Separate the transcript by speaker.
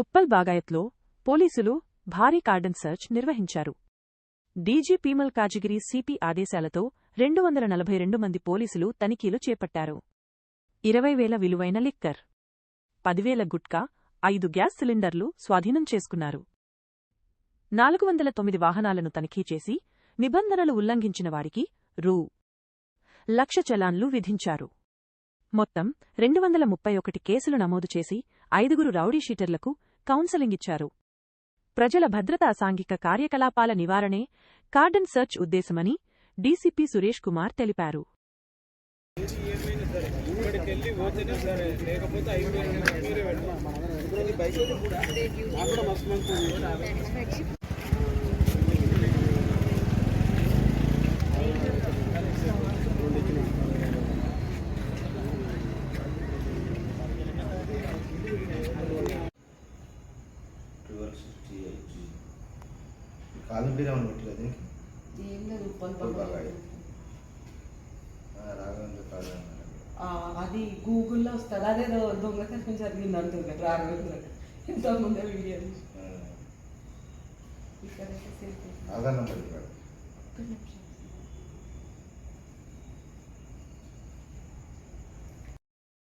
Speaker 1: ఉప్పల్ బాగాయత్లో పోలీసులు భారీ cordon search నిర్వహించారు. డీజీపీ మల్కాజిగిరి సిపి ఆదేశాలతో 242 మంది పోలీసులు తనిఖీలు చేపట్టారు. 20,000 విలువైన లిక్కర్, 10,000 గుట్కా, 5 గ్యాస్ సిలిండర్లు స్వాధీనం చేసుకున్నారు. 409 వాహనాలను తనిఖీ చేసి నిబంధనలు ఉల్లంఘించిన వారికి రూ.1,00,000 చలాన్లు విధించారు. మొత్తం 231 కేసులు నమోదు చేసి 5 రౌడీషీటర్లకు కౌన్సెలింగిచ్చారు. ప్రజల భద్రత, అసాంఘిక కార్యకలాపాల నివారణే కార్డన్ సర్చ్ ఉద్దేశమని డీసీపీ సురేష్ కుమార్ తెలిపారు.
Speaker 2: కాలం పేరు ఏమన్నా పెట్టలేదు
Speaker 3: ఏం లేదు.
Speaker 2: రాఘవేంద్ర కాలం
Speaker 3: అది గూగుల్లో వస్తుంది. అదేదో దొంగతనం జరిగింది అంటుంది రాఘవేంద్ర. ఇంతకుముందే వీడియో
Speaker 2: ఆధార్ నెంబర్